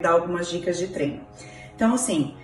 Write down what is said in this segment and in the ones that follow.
dar algumas dicas de treino. Então, assim,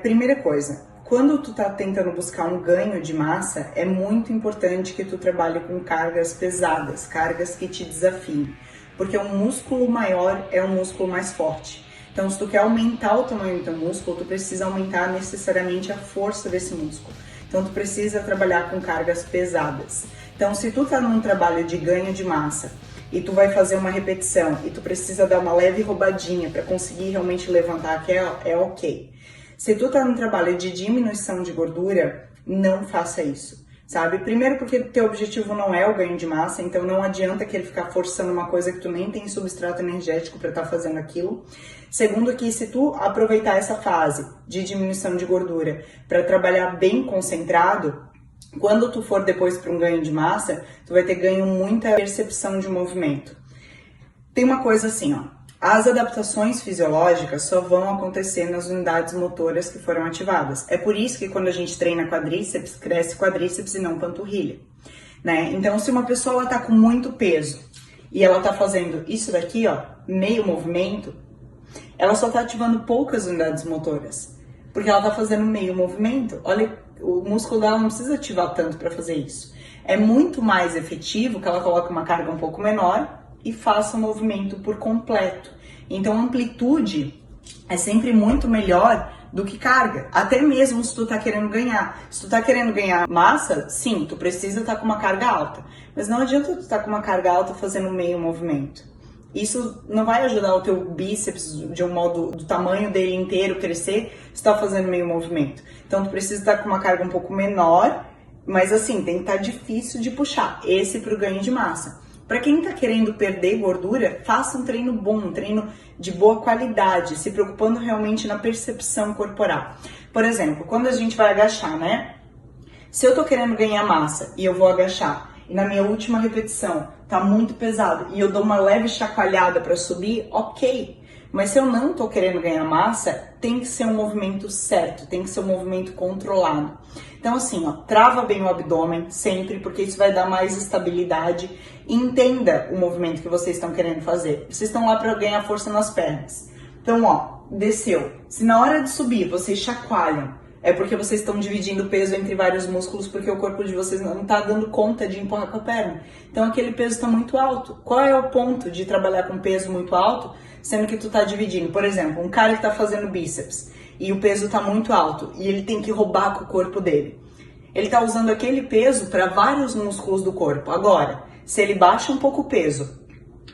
primeira coisa, quando tu tá tentando buscar um ganho de massa, é muito importante que tu trabalhe com cargas pesadas, cargas que te desafiem, porque um músculo maior é um músculo mais forte. Então, se tu quer aumentar o tamanho do teu músculo, tu precisa aumentar necessariamente a força desse músculo. Então, tu precisa trabalhar com cargas pesadas. Então, se tu tá num trabalho de ganho de massa, e tu vai fazer uma repetição e tu precisa dar uma leve roubadinha para conseguir realmente levantar, que é ok. Se tu tá no trabalho de diminuição de gordura, não faça isso, sabe? Primeiro porque teu objetivo não é o ganho de massa, então não adianta que ele ficar forçando uma coisa que tu nem tem substrato energético para estar fazendo aquilo. Segundo que se tu aproveitar essa fase de diminuição de gordura para trabalhar bem concentrado, quando tu for depois para um ganho de massa, tu vai ter ganho muita percepção de movimento. Tem uma coisa assim, ó, as adaptações fisiológicas só vão acontecer nas unidades motoras que foram ativadas. É por isso que quando a gente treina quadríceps, cresce quadríceps e não panturrilha, né? Então, se uma pessoa ela tá com muito peso e ela tá fazendo isso daqui, ó, meio movimento, ela só tá ativando poucas unidades motoras, porque ela tá fazendo meio movimento. Olha, o músculo dela não precisa ativar tanto para fazer isso. É muito mais efetivo que ela coloque uma carga um pouco menor e faça o movimento por completo. Então, amplitude é sempre muito melhor do que carga, até mesmo se tu tá querendo ganhar. Se tu tá querendo ganhar massa, sim, tu precisa estar com uma carga alta, mas não adianta tu estar com uma carga alta fazendo meio movimento. Isso não vai ajudar o teu bíceps de um modo, do tamanho dele inteiro crescer se tá fazendo meio movimento. Então tu precisa estar com uma carga um pouco menor, mas assim, tem que estar difícil de puxar. Esse pro ganho de massa. Para quem tá querendo perder gordura, faça um treino bom, um treino de boa qualidade, se preocupando realmente na percepção corporal. Por exemplo, quando a gente vai agachar, né? Se eu tô querendo ganhar massa e eu vou agachar, e na minha última repetição tá muito pesado e eu dou uma leve chacoalhada para subir, ok. Mas se eu não tô querendo ganhar massa, tem que ser um movimento certo, tem que ser um movimento controlado. Então assim, ó, trava bem o abdômen sempre, porque isso vai dar mais estabilidade. Entenda o movimento que vocês estão querendo fazer. Vocês estão lá para ganhar força nas pernas. Então, ó, desceu. Se na hora de subir vocês chacoalham, é porque vocês estão dividindo o peso entre vários músculos, porque o corpo de vocês não está dando conta de empurrar com a perna. Então aquele peso está muito alto. Qual é o ponto de trabalhar com peso muito alto, sendo que tu está dividindo? Por exemplo, um cara que está fazendo bíceps e o peso está muito alto e ele tem que roubar com o corpo dele. Ele está usando aquele peso para vários músculos do corpo. Agora, se ele baixa um pouco o peso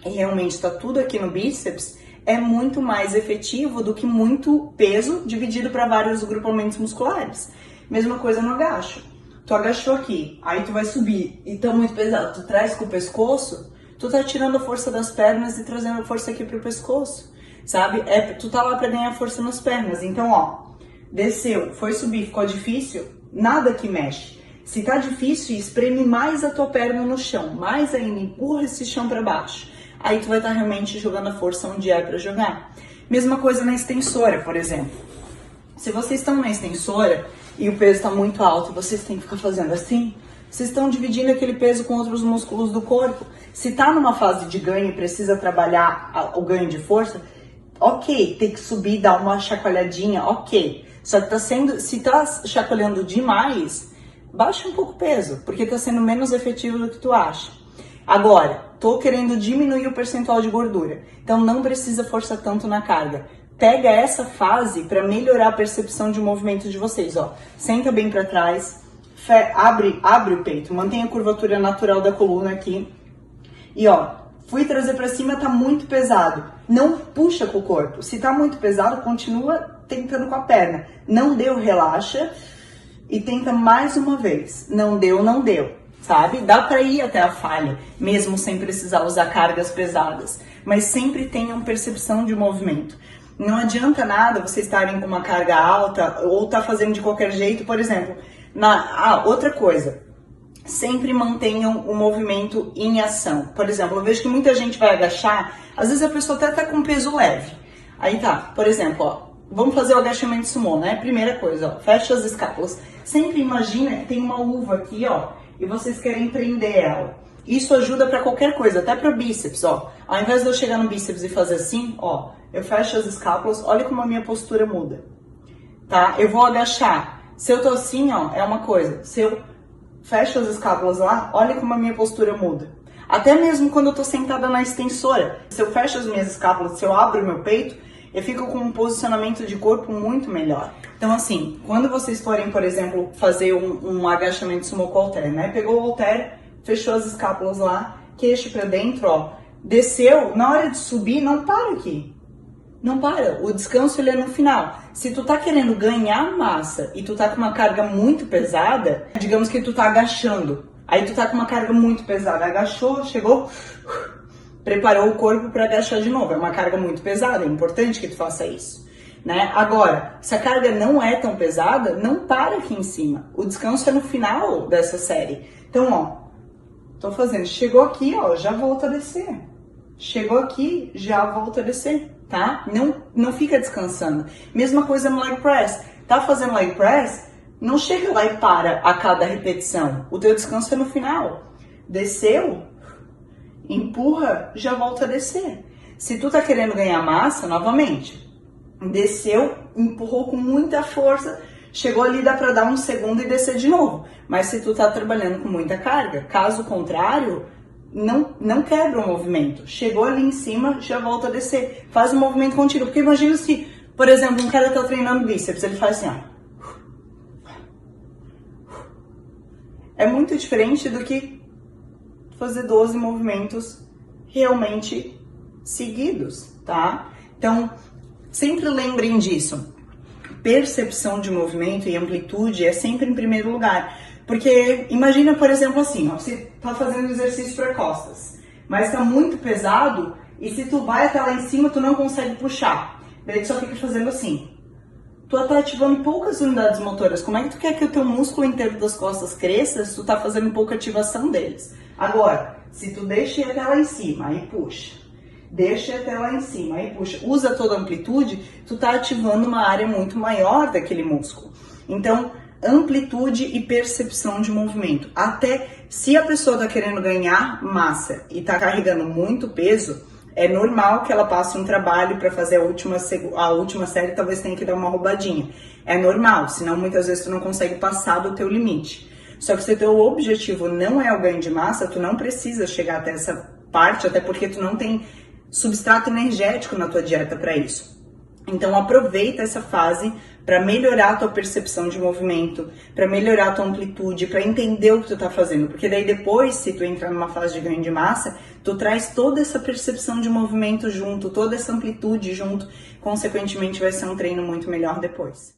e realmente está tudo aqui no bíceps, é muito mais efetivo do que muito peso dividido para vários grupamentos musculares. Mesma coisa no agacho. Tu agachou aqui, aí tu vai subir e tá muito pesado, tu traz com o pescoço, tu tá tirando a força das pernas e trazendo a força aqui pro pescoço, sabe? Tu tá lá para ganhar força nas pernas. Então, ó, desceu, foi subir, ficou difícil, nada que mexe. Se tá difícil, espreme mais a tua perna no chão, mais ainda, empurra esse chão para baixo. Aí tu vai estar realmente jogando a força onde é para jogar. Mesma coisa na extensora, por exemplo. Se vocês estão na extensora e o peso está muito alto, vocês têm que ficar fazendo assim, vocês estão dividindo aquele peso com outros músculos do corpo. Se tá numa fase de ganho e precisa trabalhar o ganho de força, ok, tem que subir, dar uma chacoalhadinha, ok. Só que se tá chacoalhando demais, baixa um pouco o peso, porque tá sendo menos efetivo do que tu acha. Agora, tô querendo diminuir o percentual de gordura, então não precisa forçar tanto na carga. Pega essa fase para melhorar a percepção de movimento de vocês, ó. Senta bem para trás, abre o peito, mantenha a curvatura natural da coluna aqui. E ó, fui trazer para cima, tá muito pesado. Não puxa com o corpo. Se tá muito pesado, continua tentando com a perna. Não deu, relaxa e tenta mais uma vez. Não deu, não deu. Sabe? Dá para ir até a falha, mesmo sem precisar usar cargas pesadas, mas sempre tenham percepção de movimento. Não adianta nada vocês estarem com uma carga alta ou tá fazendo de qualquer jeito, por exemplo. Outra coisa, sempre mantenham o movimento em ação. Por exemplo, eu vejo que muita gente vai agachar, às vezes a pessoa até tá com peso leve. Aí tá, por exemplo, ó, vamos fazer o agachamento sumô, né? Primeira coisa, ó, fecha as escápulas. Sempre imagina que tem uma uva aqui, ó, e vocês querem prender ela. Isso ajuda para qualquer coisa, até para bíceps, ó. Ao invés de eu chegar no bíceps e fazer assim, ó, eu fecho as escápulas, olha como a minha postura muda, tá? Eu vou agachar. Se eu tô assim, ó, é uma coisa. Se eu fecho as escápulas lá, olha como a minha postura muda. Até mesmo quando eu tô sentada na extensora. Se eu fecho as minhas escápulas, se eu abro o meu peito, eu fico com um posicionamento de corpo muito melhor. Então, assim, quando vocês forem, por exemplo, fazer um agachamento sumo com halter, né? Pegou o halter, fechou as escápulas lá, queixo pra dentro, ó. Desceu, na hora de subir, não para aqui. Não para, o descanso ele é no final. Se tu tá querendo ganhar massa e tu tá com uma carga muito pesada, digamos que tu tá agachando, aí tu tá com uma carga muito pesada, agachou, chegou, preparou o corpo para agachar de novo. É uma carga muito pesada, é importante que tu faça isso, né? Agora, se a carga não é tão pesada, não para aqui em cima. O descanso é no final dessa série. Então, ó, tô fazendo, chegou aqui, ó, já volta a descer. Chegou aqui, já volta a descer. Tá? Não fica descansando. Mesma coisa no leg press. Tá fazendo leg press? Não chega lá e para a cada repetição. O teu descanso é no final. Desceu, empurra, já volta a descer. Se tu tá querendo ganhar massa, novamente, desceu, empurrou com muita força, chegou ali, dá pra dar um segundo e descer de novo. Mas se tu tá trabalhando com muita carga, caso contrário, não quebra o movimento. Chegou ali em cima, já volta a descer. Faz um movimento contínuo. Porque imagina se, por exemplo, um cara tá treinando bíceps, ele faz assim, ó. É muito diferente do que fazer 12 movimentos realmente seguidos, tá? Então, sempre lembrem disso. Percepção de movimento e amplitude é sempre em primeiro lugar. Porque imagina, por exemplo, assim, ó, você tá fazendo exercício para costas, mas tá muito pesado e se tu vai até lá em cima, tu não consegue puxar. Daí tu só fica fazendo assim. Tu tá ativando poucas unidades motoras. Como é que tu quer que o teu músculo inteiro das costas cresça se tu tá fazendo pouca ativação deles? Agora, se tu deixa ir até lá em cima, aí puxa. Deixa até lá em cima, aí puxa. Usa toda a amplitude, tu tá ativando uma área muito maior daquele músculo. Então, amplitude e percepção de movimento. Até se a pessoa tá querendo ganhar massa e tá carregando muito peso, é normal que ela passe um trabalho para fazer a última série, talvez tenha que dar uma roubadinha. É normal, senão muitas vezes tu não consegue passar do teu limite. Só que se o teu objetivo não é o ganho de massa, tu não precisa chegar até essa parte, até porque tu não tem substrato energético na tua dieta para isso. Então aproveita essa fase para melhorar a tua percepção de movimento, para melhorar a tua amplitude, para entender o que tu tá fazendo, porque daí depois, se tu entrar numa fase de ganho de massa, tu traz toda essa percepção de movimento junto, toda essa amplitude junto, consequentemente vai ser um treino muito melhor depois.